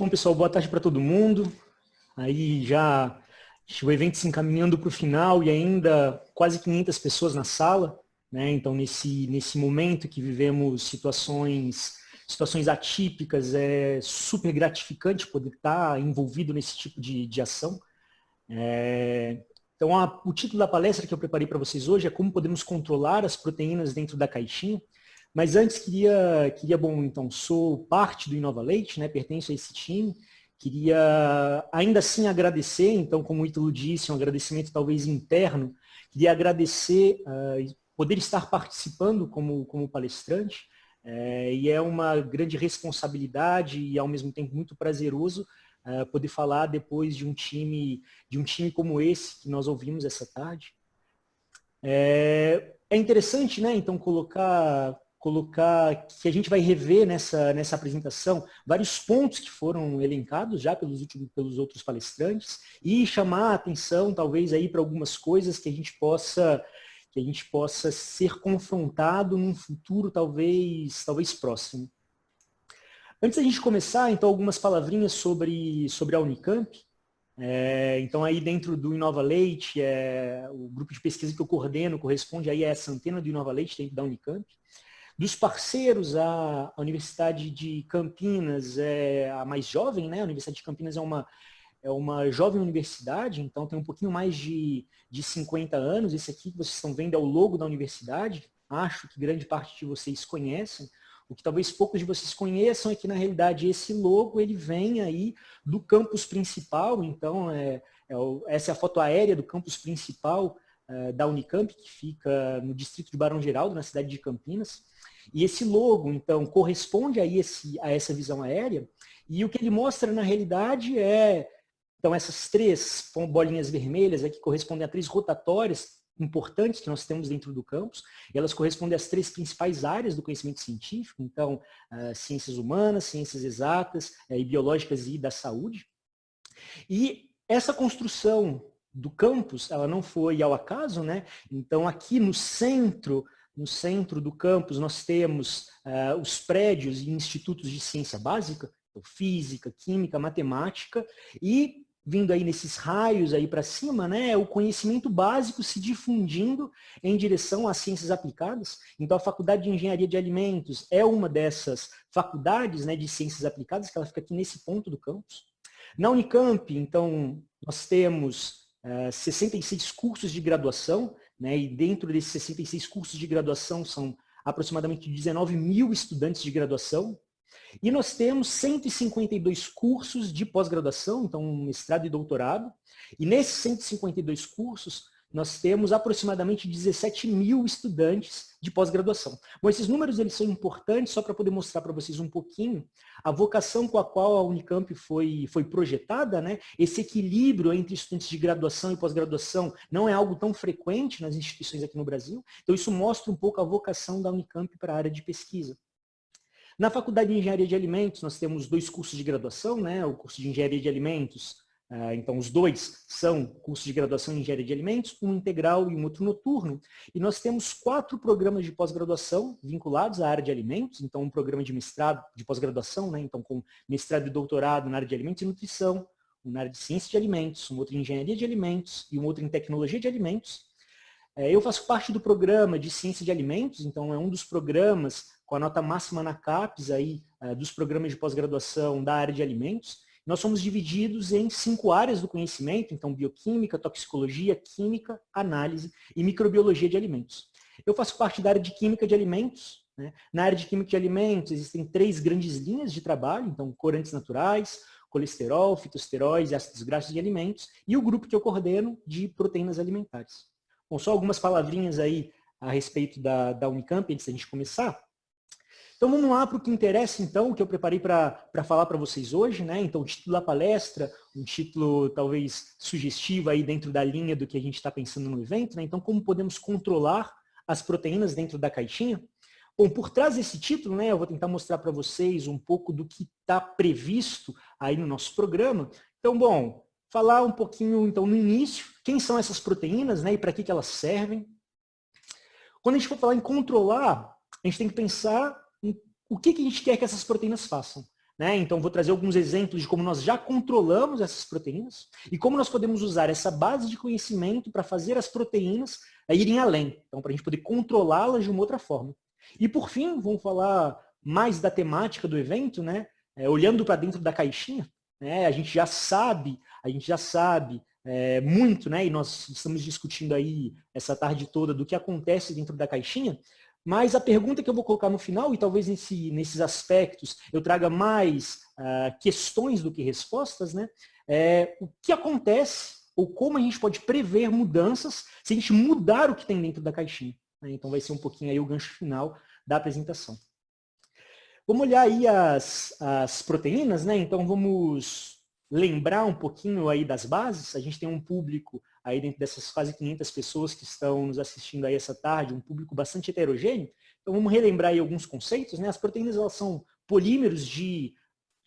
Bom, pessoal, boa tarde para todo mundo. Aí já o evento se encaminhando para o final e ainda quase 500 pessoas na sala, né? Então, nesse momento que vivemos situações atípicas, é super gratificante poder estar envolvido nesse tipo de ação. Então, o título da palestra que eu preparei para vocês hoje é Como podemos controlar as proteínas dentro da caixinha. Mas antes, bom, então, sou parte do InovaLate, né, pertenço a esse time. Queria ainda assim agradecer, então, como o Ítalo disse, um agradecimento talvez interno. Queria agradecer poder estar participando como palestrante. E é uma grande responsabilidade e, ao mesmo tempo, muito prazeroso poder falar depois de um time como esse que nós ouvimos essa tarde. É interessante, né, então, colocar que a gente vai rever nessa apresentação vários pontos que foram elencados já pelos outros palestrantes e chamar a atenção, talvez, aí para algumas coisas que a gente possa ser confrontado num futuro talvez próximo. Antes da gente começar, então, algumas palavrinhas sobre a Unicamp. Então, aí dentro do InovaLate, o grupo de pesquisa que eu coordeno corresponde aí a essa antena do InovaLate dentro da Unicamp. Dos parceiros, a Universidade de Campinas é a mais jovem, né? A Universidade de Campinas é uma jovem universidade, então tem um pouquinho mais de 50 anos. Esse aqui que vocês estão vendo é o logo da universidade. Acho que grande parte de vocês conhecem. O que talvez poucos de vocês conheçam é que, na realidade, esse logo ele vem aí do campus principal. Então, essa é a foto aérea do campus principal da Unicamp, que fica no distrito de Barão Geraldo, na cidade de Campinas. E esse logo, então, corresponde a essa visão aérea. E o que ele mostra, na realidade, então, essas três bolinhas vermelhas aqui correspondem a três rotatórias importantes que nós temos dentro do campus. Elas correspondem às três principais áreas do conhecimento científico, então, ciências humanas, ciências exatas e biológicas e da saúde. E essa construção do campus, ela não foi ao acaso, né? Então, aqui no centro do campus, nós temos os prédios e institutos de ciência básica, então, física, química, matemática, e vindo aí nesses raios aí para cima, né, o conhecimento básico se difundindo em direção às ciências aplicadas. Então, a Faculdade de Engenharia de Alimentos é uma dessas faculdades, né, de ciências aplicadas, que ela fica aqui nesse ponto do campus. Na Unicamp, então, nós temos 66 cursos de graduação, né, e dentro desses 66 cursos de graduação são aproximadamente 19 mil estudantes de graduação. E nós temos 152 cursos de pós-graduação, então mestrado e doutorado. E nesses 152 cursos, nós temos aproximadamente 17 mil estudantes de pós-graduação. Bom, esses números eles são importantes só para poder mostrar para vocês um pouquinho a vocação com a qual a Unicamp foi projetada, né? Esse equilíbrio entre estudantes de graduação e pós-graduação não é algo tão frequente nas instituições aqui no Brasil. Então, isso mostra um pouco a vocação da Unicamp para a área de pesquisa. Na Faculdade de Engenharia de Alimentos, nós temos dois cursos de graduação, né? O curso de Engenharia de Alimentos, então os dois são cursos de graduação em Engenharia de Alimentos, um integral e um outro noturno. E nós temos 4 programas de pós-graduação vinculados à área de alimentos, então um programa de mestrado, de pós-graduação, né? Então com mestrado e doutorado na área de alimentos e nutrição, um na área de ciência de alimentos, um outro em engenharia de alimentos e um outro em tecnologia de alimentos. Eu faço parte do programa de ciência de alimentos, então é um dos programas com a nota máxima na CAPES aí, dos programas de pós-graduação da área de alimentos. Nós somos divididos em 5 áreas do conhecimento, então bioquímica, toxicologia, química, análise e microbiologia de alimentos. Eu faço parte da área de química de alimentos, né? Na área de química de alimentos existem 3 grandes linhas de trabalho, então corantes naturais, colesterol, fitosteróis e ácidos graxos de alimentos, e o grupo que eu coordeno de proteínas alimentares. Bom, só algumas palavrinhas aí a respeito da Unicamp, antes da gente começar. Então vamos lá para o que interessa, então, o que eu preparei para falar para vocês hoje, né? Então o título da palestra, um título talvez sugestivo aí dentro da linha do que a gente está pensando no evento, né? Então como podemos controlar as proteínas dentro da caixinha? Bom, por trás desse título, né, eu vou tentar mostrar para vocês um pouco do que está previsto aí no nosso programa. Então, bom, falar um pouquinho, então, no início, quem são essas proteínas, né, e para que elas servem. Quando a gente for falar em controlar, a gente tem que pensar em o que a gente quer que essas proteínas façam. né? Então, vou trazer alguns exemplos de como nós já controlamos essas proteínas e como nós podemos usar essa base de conhecimento para fazer as proteínas irem além. Então, para a gente poder controlá-las de uma outra forma. E, por fim, vamos falar mais da temática do evento, né? Olhando para dentro da caixinha, né? A gente já sabe muito, né? E nós estamos discutindo aí essa tarde toda do que acontece dentro da caixinha. Mas a pergunta que eu vou colocar no final, e talvez nesses aspectos eu traga mais questões do que respostas, né? O que acontece ou como a gente pode prever mudanças se a gente mudar o que tem dentro da caixinha, né? Então vai ser um pouquinho aí o gancho final da apresentação. Vamos olhar aí as proteínas, né? Então vamos lembrar um pouquinho aí das bases. A gente tem um público aí dentro dessas quase 500 pessoas que estão nos assistindo aí essa tarde, um público bastante heterogêneo. Então vamos relembrar aí alguns conceitos, né? As proteínas, elas são polímeros de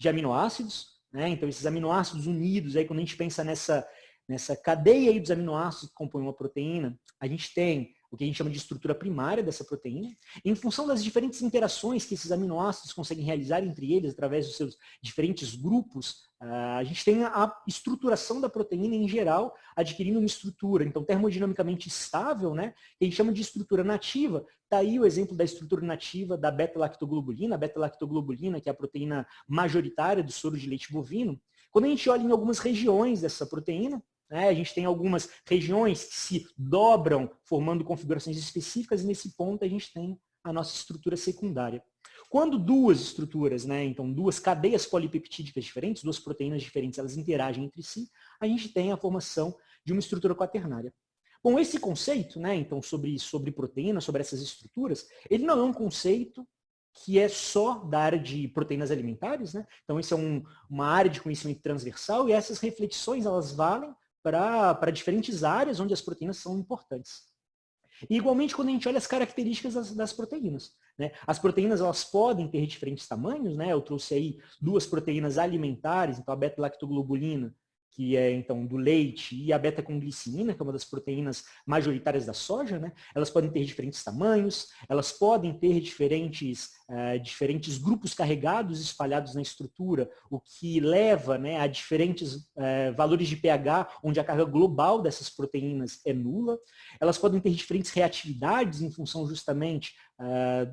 aminoácidos, né? Então esses aminoácidos unidos, aí quando a gente pensa nessa cadeia aí dos aminoácidos que compõem uma proteína, a gente tem o que a gente chama de estrutura primária dessa proteína. Em função das diferentes interações que esses aminoácidos conseguem realizar entre eles, através dos seus diferentes grupos, a gente tem a estruturação da proteína em geral, adquirindo uma estrutura, então, termodinamicamente estável, né, que a gente chama de estrutura nativa. Está aí o exemplo da estrutura nativa da beta-lactoglobulina. A beta-lactoglobulina, que é a proteína majoritária do soro de leite bovino. Quando a gente olha em algumas regiões dessa proteína, a gente tem algumas regiões que se dobram, formando configurações específicas, e nesse ponto a gente tem a nossa estrutura secundária. Quando duas estruturas, né, então duas cadeias polipeptídicas diferentes, duas proteínas diferentes, elas interagem entre si, a gente tem a formação de uma estrutura quaternária. Bom, esse conceito, né, então, sobre proteínas, sobre essas estruturas, ele não é um conceito que é só da área de proteínas alimentares, né? Então, isso é uma área de conhecimento transversal, e essas reflexões, elas valem para diferentes áreas onde as proteínas são importantes. E, igualmente, quando a gente olha as características das proteínas, né? As proteínas, elas podem ter diferentes tamanhos, né? Eu trouxe aí duas proteínas alimentares, então a beta-lactoglobulina, que é, então, do leite, e a beta-conglicinina, que é uma das proteínas majoritárias da soja, né? Elas podem ter diferentes tamanhos, elas podem ter diferentes grupos carregados espalhados na estrutura, o que leva, né, a diferentes valores de pH, onde a carga global dessas proteínas é nula. Elas podem ter diferentes reatividades em função justamente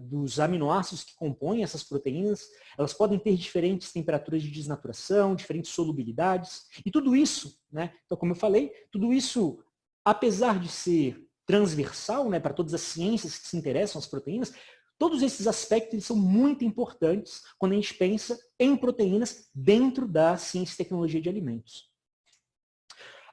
dos aminoácidos que compõem essas proteínas. Elas podem ter diferentes temperaturas de desnaturação, diferentes solubilidades. E tudo isso, né, então, como eu falei, tudo isso, apesar de ser transversal, né, para todas as ciências que se interessam às proteínas, todos esses aspectos, eles são muito importantes quando a gente pensa em proteínas dentro da ciência e tecnologia de alimentos.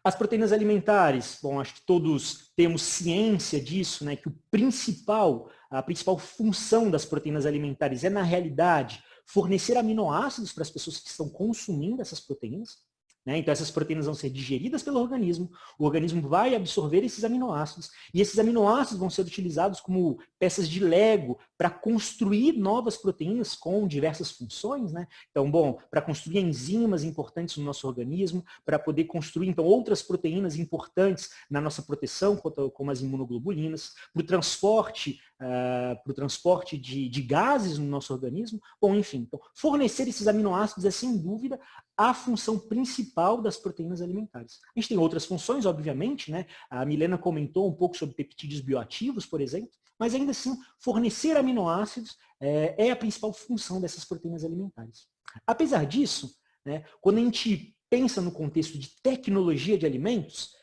As proteínas alimentares, bom, acho que todos temos ciência disso, né, que a principal função das proteínas alimentares é, na realidade, fornecer aminoácidos para as pessoas que estão consumindo essas proteínas, né? Então, essas proteínas vão ser digeridas pelo organismo, o organismo vai absorver esses aminoácidos, e esses aminoácidos vão ser utilizados como peças de Lego para construir novas proteínas com diversas funções, né? Então, bom, para construir enzimas importantes no nosso organismo, para poder construir, então, outras proteínas importantes na nossa proteção, como as imunoglobulinas, para o transporte de gases no nosso organismo. Bom, enfim, então, fornecer esses aminoácidos é, sem dúvida, a função principal das proteínas alimentares. A gente tem outras funções, obviamente, né? A Milena comentou um pouco sobre peptídeos bioativos, por exemplo, mas ainda assim, fornecer aminoácidos é a principal função dessas proteínas alimentares. Apesar disso, né, quando a gente pensa no contexto de tecnologia de alimentos,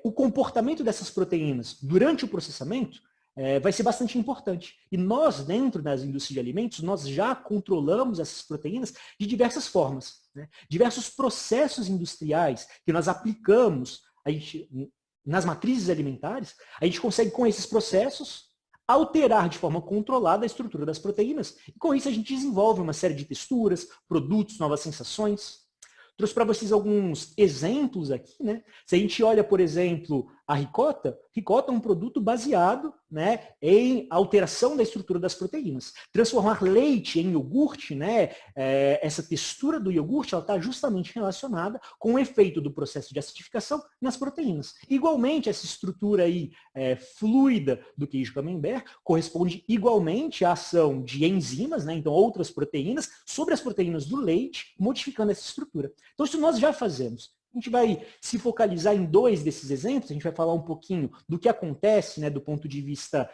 o comportamento dessas proteínas durante o processamento vai ser bastante importante. E nós, dentro das indústrias de alimentos, nós já controlamos essas proteínas de diversas formas, né? Diversos processos industriais que nós aplicamos nas matrizes alimentares, a gente consegue, com esses processos, alterar de forma controlada a estrutura das proteínas. E com isso a gente desenvolve uma série de texturas, produtos, novas sensações. Trouxe para vocês alguns exemplos aqui, né? Se a gente olha, por exemplo, a ricota é um produto baseado, né, em alteração da estrutura das proteínas. Transformar leite em iogurte, né, essa textura do iogurte está justamente relacionada com o efeito do processo de acidificação nas proteínas. Igualmente, essa estrutura aí, fluida do queijo camembert corresponde igualmente à ação de enzimas, né, então outras proteínas, sobre as proteínas do leite, modificando essa estrutura. Então, isso nós já fazemos. A gente vai se focalizar em 2 desses exemplos, a gente vai falar um pouquinho do que acontece, né, do ponto de vista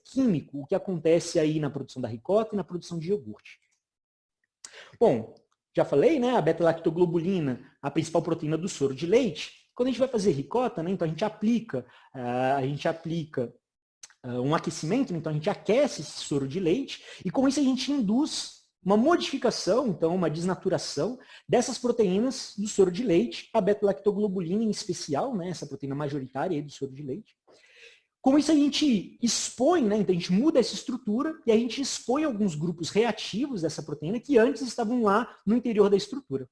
químico, o que acontece aí na produção da ricota e na produção de iogurte. Bom, já falei, né, a beta-lactoglobulina, a principal proteína do soro de leite. Quando a gente vai fazer ricota, né, então a gente aplica um aquecimento, então a gente aquece esse soro de leite e com isso a gente induz uma modificação, então uma desnaturação dessas proteínas do soro de leite, a beta-lactoglobulina em especial, né, essa proteína majoritária aí do soro de leite. Com isso a gente expõe, né, então a gente muda essa estrutura e a gente expõe alguns grupos reativos dessa proteína que antes estavam lá no interior da estrutura.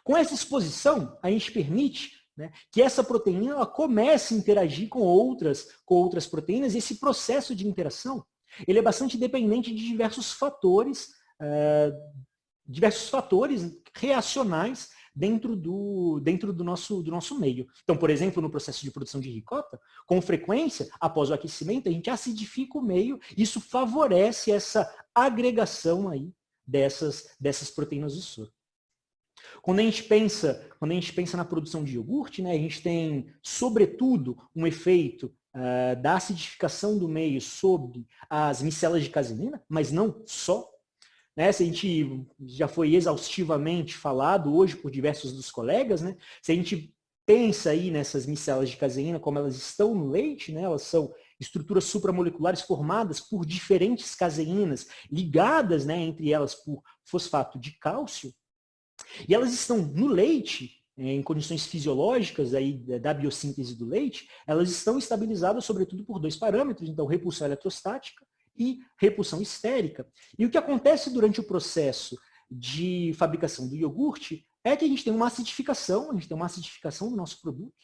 Com essa exposição, a gente permite, né, que essa proteína ela comece a interagir com outras proteínas e esse processo de interação ele é bastante dependente de diversos fatores reacionais dentro do nosso meio. Então, por exemplo, no processo de produção de ricota, com frequência, após o aquecimento, a gente acidifica o meio, isso favorece essa agregação aí dessas proteínas do soro. Quando a gente pensa na produção de iogurte, né, a gente tem, sobretudo, um efeito da acidificação do meio sobre as micelas de caseína, mas não só. Né? Se a gente já foi exaustivamente falado hoje por diversos dos colegas, né? Se a gente pensa aí nessas micelas de caseína, como elas estão no leite, né? Elas são estruturas supramoleculares formadas por diferentes caseínas, ligadas, né, entre elas por fosfato de cálcio, e elas estão no leite, em condições fisiológicas aí da biossíntese do leite, elas estão estabilizadas sobretudo por 2 parâmetros, então repulsão eletrostática e repulsão estérica. E o que acontece durante o processo de fabricação do iogurte é que a gente tem uma acidificação do nosso produto.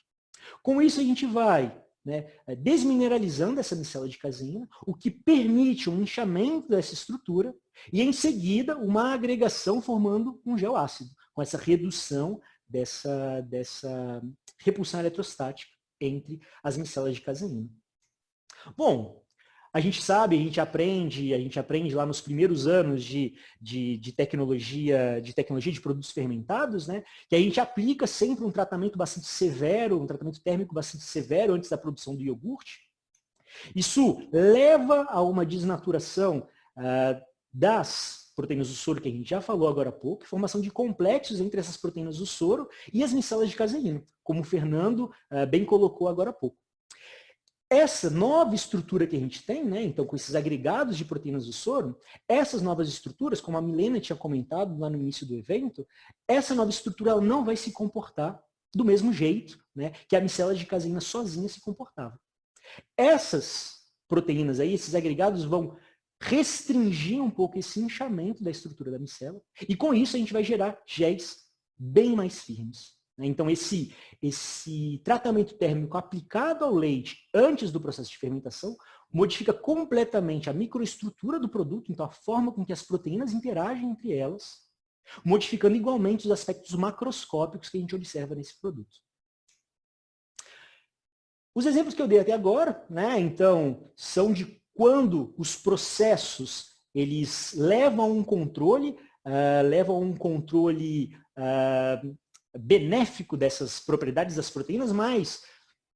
Com isso a gente vai, né, desmineralizando essa micela de caseína, o que permite um inchamento dessa estrutura e em seguida uma agregação formando um gel ácido, com essa redução dessa repulsão eletrostática entre as micelas de caseína. Bom, a gente sabe, a gente aprende lá nos primeiros anos de tecnologia de produtos fermentados, né, que a gente aplica sempre um tratamento bastante severo, um tratamento térmico bastante severo antes da produção do iogurte. Isso leva a uma desnaturação das proteínas do soro, que a gente já falou agora há pouco, formação de complexos entre essas proteínas do soro e as micelas de caseína, como o Fernando bem colocou agora há pouco. Essa nova estrutura que a gente tem, né, então com esses agregados de proteínas do soro, essas novas estruturas, como a Milena tinha comentado lá no início do evento, essa nova estrutura ela não vai se comportar do mesmo jeito, né, que a micela de caseína sozinha se comportava. Essas proteínas aí, esses agregados vão restringir um pouco esse inchamento da estrutura da micela e com isso a gente vai gerar géis bem mais firmes. Então, esse tratamento térmico aplicado ao leite antes do processo de fermentação modifica completamente a microestrutura do produto, então a forma com que as proteínas interagem entre elas, modificando igualmente os aspectos macroscópicos que a gente observa nesse produto. Os exemplos que eu dei até agora, né, então, são de quando os processos eles levam a um controle benéfico dessas propriedades das proteínas, mas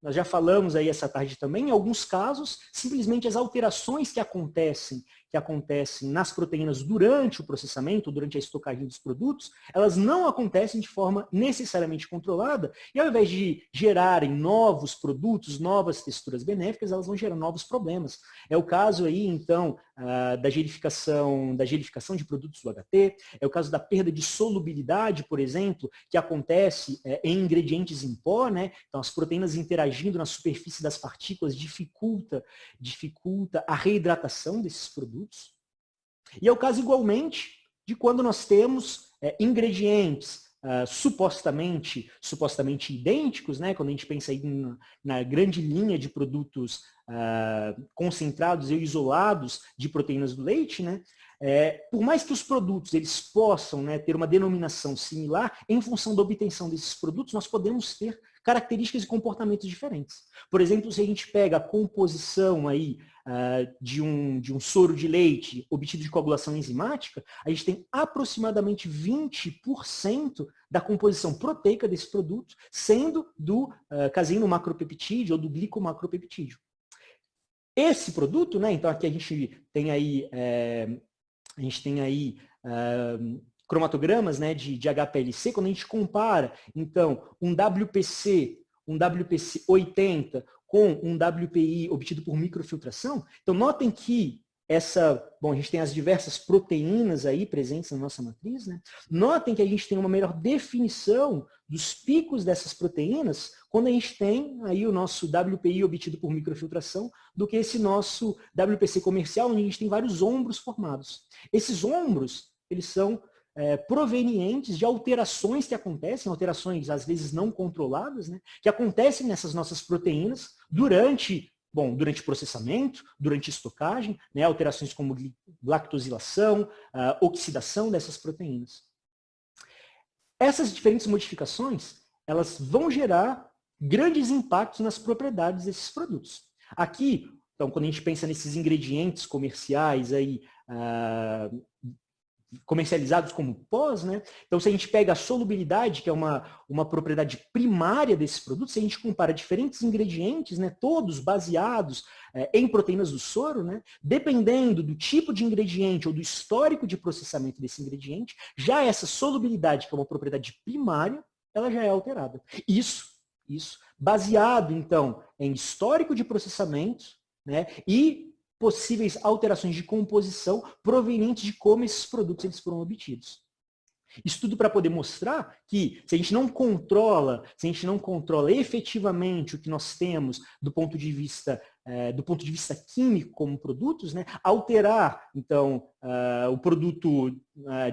nós já falamos aí essa tarde também, em alguns casos, simplesmente as alterações que acontecem nas proteínas durante o processamento, durante a estocagem dos produtos, elas não acontecem de forma necessariamente controlada, e ao invés de gerarem novos produtos, novas texturas benéficas, elas vão gerar novos problemas. É o caso aí, então, da gelificação de produtos do HT, é o caso da perda de solubilidade, por exemplo, que acontece em ingredientes em pó, né? Então as proteínas interagindo na superfície das partículas dificulta a reidratação desses produtos. E é o caso igualmente de quando nós temos ingredientes supostamente idênticos, né? Quando a gente pensa aí na grande linha de produtos concentrados e isolados de proteínas do leite, né? Por mais que os produtos eles possam, né, ter uma denominação similar, em função da obtenção desses produtos, nós podemos ter características e comportamentos diferentes. Por exemplo, se a gente pega a composição aí, de um soro de leite obtido de coagulação enzimática, a gente tem aproximadamente 20% da composição proteica desse produto sendo do caseíno macropeptídeo ou do glicomacropeptídeo. Esse produto, né, então aqui a gente tem aí cromatogramas, né, de HPLC, quando a gente compara, então, um WPC 80 com um WPI obtido por microfiltração, então notem que a gente tem as diversas proteínas aí presentes na nossa matriz, né? Notem que a gente tem uma melhor definição dos picos dessas proteínas quando a gente tem aí o nosso WPI obtido por microfiltração do que esse nosso WPC comercial, onde a gente tem vários ombros formados. Esses ombros, eles são provenientes de alterações que acontecem, alterações às vezes não controladas, né, que acontecem nessas nossas proteínas durante processamento, durante estocagem, né, alterações como lactosilação, oxidação dessas proteínas. Essas diferentes modificações, elas vão gerar grandes impactos nas propriedades desses produtos. Aqui, então, quando a gente pensa nesses ingredientes comerciais aí, comercializados como pós, né? Então, se a gente pega a solubilidade, que é uma propriedade primária desses produtos, se a gente compara diferentes ingredientes, né, todos baseados em proteínas do soro, né, dependendo do tipo de ingrediente ou do histórico de processamento desse ingrediente, já essa solubilidade, que é uma propriedade primária, ela já é alterada. Isso baseado, então, em histórico de processamento, né, e possíveis alterações de composição provenientes de como esses produtos eles foram obtidos. Isso tudo para poder mostrar que se a gente não controla efetivamente o que nós temos do ponto de vista químico como produtos, né, alterar então o produto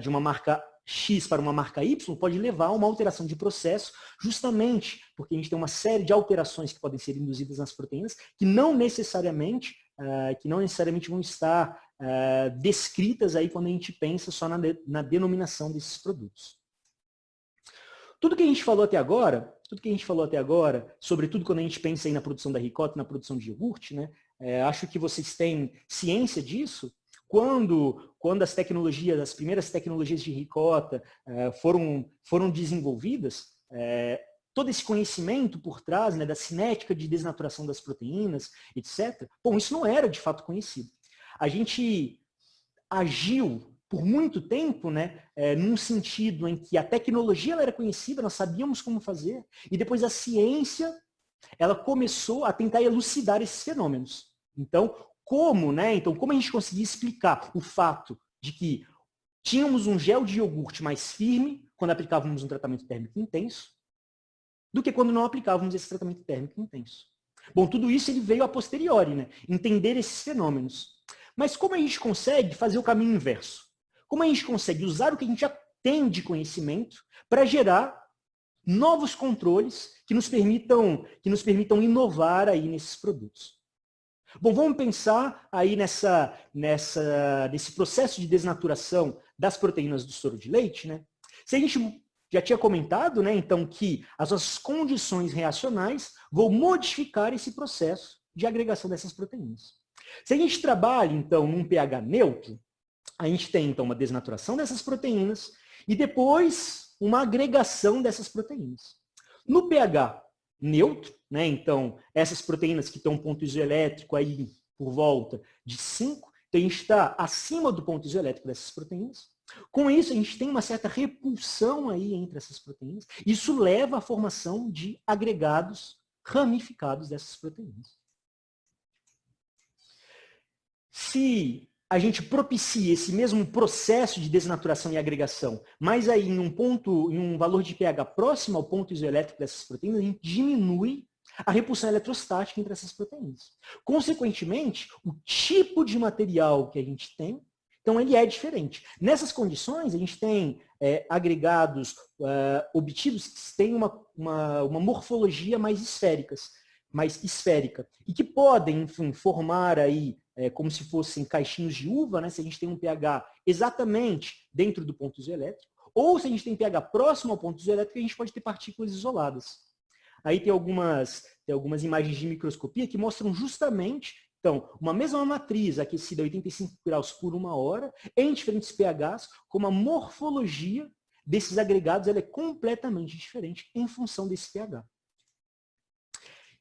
de uma marca X para uma marca Y pode levar a uma alteração de processo, justamente porque a gente tem uma série de alterações que podem ser induzidas nas proteínas que não necessariamente vão estar descritas aí quando a gente pensa só na denominação desses produtos. Tudo que a gente falou até agora, sobretudo quando a gente pensa aí na produção da ricota, na produção de iogurte, né, acho que vocês têm ciência disso. Quando as primeiras tecnologias de ricota foram desenvolvidas, todo esse conhecimento por trás, né, da cinética de desnaturação das proteínas, etc., isso não era de fato conhecido. A gente agiu por muito tempo, né, num sentido em que a tecnologia ela era conhecida, nós sabíamos como fazer, e depois a ciência ela começou a tentar elucidar esses fenômenos. Então, como a gente conseguia explicar o fato de que tínhamos um gel de iogurte mais firme quando aplicávamos um tratamento térmico intenso, do que quando não aplicávamos esse tratamento térmico intenso. Bom, tudo isso ele veio a posteriori, né? Entender esses fenômenos. Mas como a gente consegue fazer o caminho inverso? Como a gente consegue usar o que a gente já tem de conhecimento para gerar novos controles que nos permitam inovar aí nesses produtos? Bom, vamos pensar aí nesse processo de desnaturação das proteínas do soro de leite, né? Se a gente já tinha comentado, né, então, que as nossas condições reacionais vão modificar esse processo de agregação dessas proteínas. Se a gente trabalha, então, num pH neutro, a gente tem, então, uma desnaturação dessas proteínas e depois uma agregação dessas proteínas. No pH neutro, né, então, essas proteínas que têm um ponto isoelétrico aí por volta de 5, então a gente está acima do ponto isoelétrico dessas proteínas. Com isso, a gente tem uma certa repulsão aí entre essas proteínas. Isso leva à formação de agregados ramificados dessas proteínas. Se a gente propicia esse mesmo processo de desnaturação e agregação, mas aí em um valor de pH próximo ao ponto isoelétrico dessas proteínas, a gente diminui a repulsão eletrostática entre essas proteínas. Consequentemente, o tipo de material que a gente tem Então, ele é diferente. Nessas condições, a gente tem agregados obtidos que têm uma morfologia mais esférica, e que podem, enfim, formar aí, como se fossem caixinhos de uva, né? Se a gente tem um pH exatamente dentro do ponto isoelétrico, ou se a gente tem pH próximo ao ponto isoelétrico, a gente pode ter partículas isoladas. Aí tem algumas imagens de microscopia que mostram justamente, então, uma mesma matriz aquecida a 85 graus por 1 hora, em diferentes pHs, como a morfologia desses agregados ela é completamente diferente em função desse pH.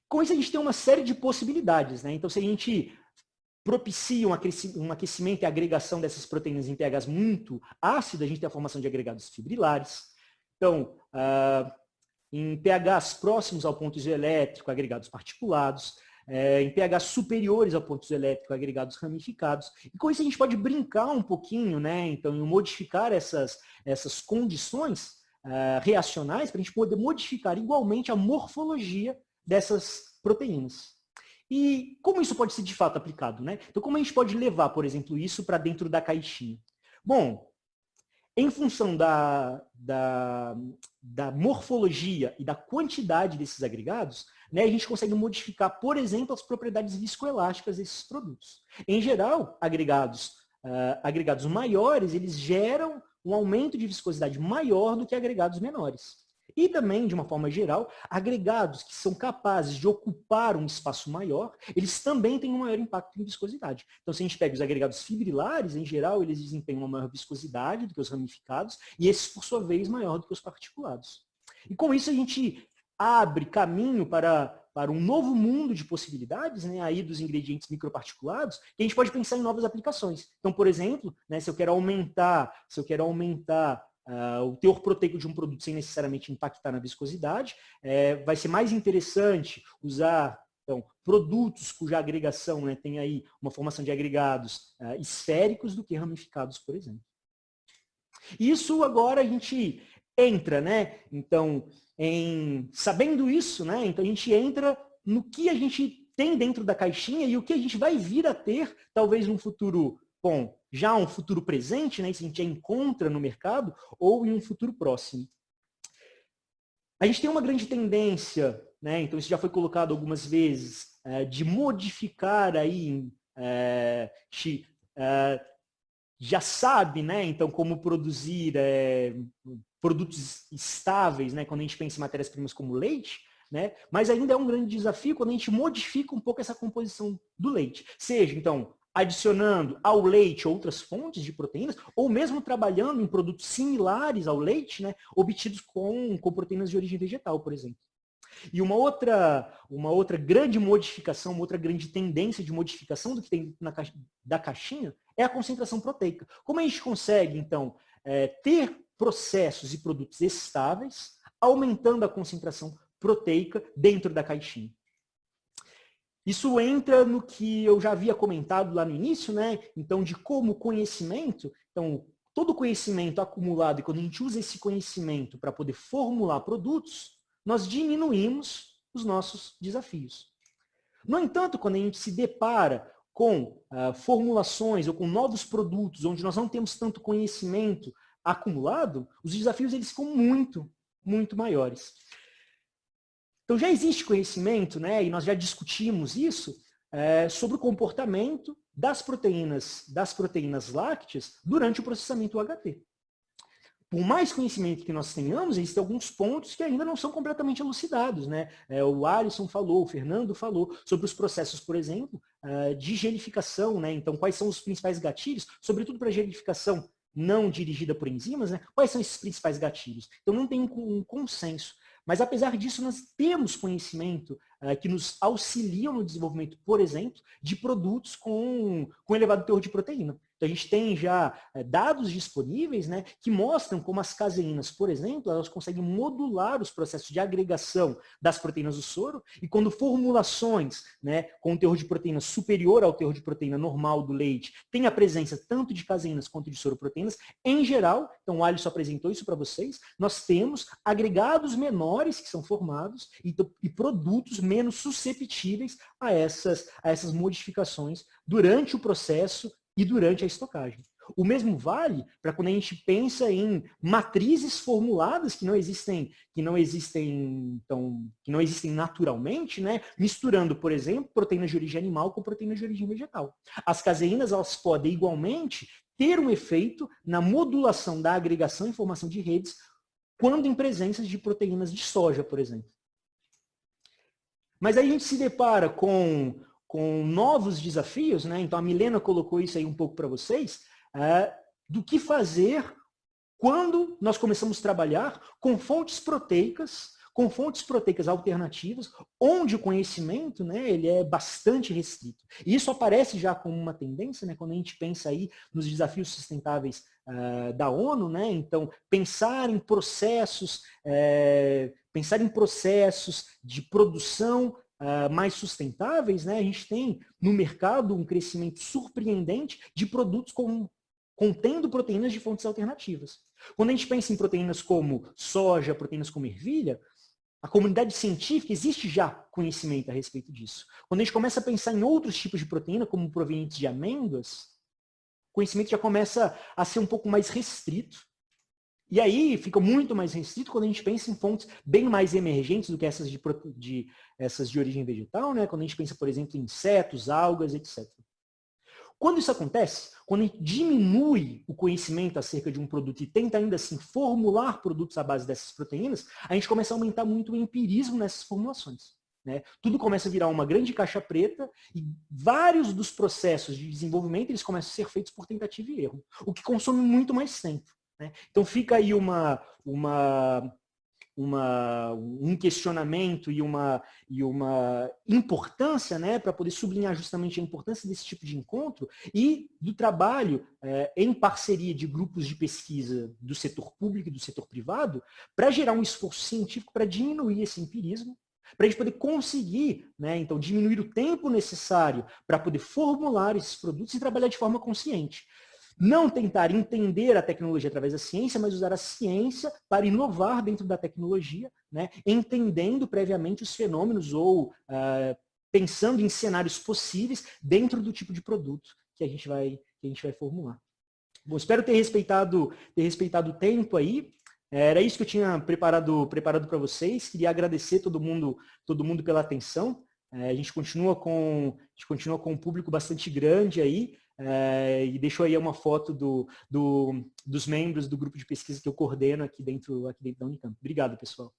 Com isso, a gente tem uma série de possibilidades, né? Então, se a gente propicia um aquecimento e agregação dessas proteínas em pHs muito ácidos, a gente tem a formação de agregados fibrilares. Então, em pHs próximos ao ponto isoelétrico, agregados particulados. Em pHs superiores ao ponto isoelétrico, agregados ramificados. E com isso a gente pode brincar um pouquinho, né? Então, em modificar essas condições reacionais para a gente poder modificar igualmente a morfologia dessas proteínas. E como isso pode ser de fato aplicado, né? Então, como a gente pode levar, por exemplo, isso para dentro da caixinha? Bom, em função da morfologia e da quantidade desses agregados, né, a gente consegue modificar, por exemplo, as propriedades viscoelásticas desses produtos. Em geral, agregados maiores, eles geram um aumento de viscosidade maior do que agregados menores. E também, de uma forma geral, agregados que são capazes de ocupar um espaço maior, eles também têm um maior impacto em viscosidade. Então, se a gente pega os agregados fibrilares, em geral, eles desempenham uma maior viscosidade do que os ramificados, e esses, por sua vez, maior do que os particulados. E com isso, a gente abre caminho para um novo mundo de possibilidades, né, aí dos ingredientes microparticulados, que a gente pode pensar em novas aplicações. Então, por exemplo, né, se eu quero aumentar o teor proteico de um produto sem necessariamente impactar na viscosidade, vai ser mais interessante usar produtos cuja agregação, né, tem aí uma formação de agregados esféricos do que ramificados, por exemplo. Isso agora a gente entra, né? Então, sabendo isso, né? Então a gente entra no que a gente tem dentro da caixinha e o que a gente vai vir a ter, talvez num futuro, bom, já um futuro presente, né? Isso a gente já encontra no mercado, ou em um futuro próximo. A gente tem uma grande tendência, né? Então isso já foi colocado algumas vezes, de modificar aí, já sabe, né? Então como produzir produtos estáveis, né? Quando a gente pensa em matérias-primas como leite, né? Mas ainda é um grande desafio quando a gente modifica um pouco essa composição do leite. Seja, então, adicionando ao leite outras fontes de proteínas, ou mesmo trabalhando em produtos similares ao leite, né, obtidos com proteínas de origem vegetal, por exemplo. E uma outra grande modificação, uma outra grande tendência de modificação do que tem da caixinha é a concentração proteica. Como a gente consegue, então, ter processos e produtos estáveis, aumentando a concentração proteica dentro da caixinha? Isso entra no que eu já havia comentado lá no início, né? Então, de como o conhecimento, então, todo conhecimento acumulado, e quando a gente usa esse conhecimento para poder formular produtos, nós diminuímos os nossos desafios. No entanto, quando a gente se depara com formulações ou com novos produtos, onde nós não temos tanto conhecimento acumulado, os desafios eles ficam muito, muito maiores. Então já existe conhecimento, né, e nós já discutimos isso, sobre o comportamento das proteínas lácteas durante o processamento UHT. Por mais conhecimento que nós tenhamos, existem alguns pontos que ainda não são completamente elucidados, né? O Alisson falou, o Fernando falou sobre os processos, por exemplo, de gelificação, né? Então, quais são os principais gatilhos, sobretudo para gelificação não dirigida por enzimas, né? Quais são esses principais gatilhos? Então, não tem um consenso. Mas, apesar disso, nós temos conhecimento que nos auxiliam no desenvolvimento, por exemplo, de produtos com elevado teor de proteína. Então, a gente tem já dados disponíveis, né, que mostram como as caseínas, por exemplo, elas conseguem modular os processos de agregação das proteínas do soro, e quando formulações, né, com teor de proteína superior ao teor de proteína normal do leite tem a presença tanto de caseínas quanto de soroproteínas, em geral, então o Alisson apresentou isso para vocês, nós temos agregados menores que são formados e produtos menos susceptíveis a essas modificações durante o processo e durante a estocagem. O mesmo vale para quando a gente pensa em matrizes formuladas que não existem naturalmente, né? Misturando, por exemplo, proteínas de origem animal com proteínas de origem vegetal. As caseínas, elas podem igualmente ter um efeito na modulação da agregação e formação de redes quando em presença de proteínas de soja, por exemplo. Mas aí a gente se depara com novos desafios, né? Então a Milena colocou isso aí um pouco para vocês, do que fazer quando nós começamos a trabalhar com fontes proteicas alternativas, onde o conhecimento, né, ele é bastante restrito. E isso aparece já como uma tendência, né, quando a gente pensa aí nos desafios sustentáveis da ONU, né? Então, pensar em processos de produção mais sustentáveis, né? A gente tem no mercado um crescimento surpreendente de produtos contendo proteínas de fontes alternativas. Quando a gente pensa em proteínas como soja, proteínas como ervilha, a comunidade científica existe já conhecimento a respeito disso. Quando a gente começa a pensar em outros tipos de proteína, como provenientes de amêndoas, o conhecimento já começa a ser um pouco mais restrito. E aí fica muito mais restrito quando a gente pensa em fontes bem mais emergentes do que essas de origem vegetal, né? Quando a gente pensa, por exemplo, em insetos, algas, etc. Quando isso acontece, quando a gente diminui o conhecimento acerca de um produto e tenta ainda assim formular produtos à base dessas proteínas, a gente começa a aumentar muito o empirismo nessas formulações. Né? Tudo começa a virar uma grande caixa preta e vários dos processos de desenvolvimento eles começam a ser feitos por tentativa e erro, o que consome muito mais tempo. Né? Então fica aí um questionamento e uma importância, né, para poder sublinhar justamente a importância desse tipo de encontro e do trabalho em parceria de grupos de pesquisa do setor público e do setor privado para gerar um esforço científico para diminuir esse empirismo, para a gente poder conseguir, né, então, diminuir o tempo necessário para poder formular esses produtos e trabalhar de forma consciente. Não tentar entender a tecnologia através da ciência, mas usar a ciência para inovar dentro da tecnologia, né? Entendendo previamente os fenômenos ou pensando em cenários possíveis dentro do tipo de produto que a gente vai formular. Bom, espero ter respeitado o tempo aí. Era isso que eu tinha preparado para vocês. Queria agradecer todo mundo pela atenção. A gente continua com um público bastante grande aí. E deixo aí uma foto dos membros do grupo de pesquisa que eu coordeno aqui dentro da Unicamp. Obrigado, pessoal.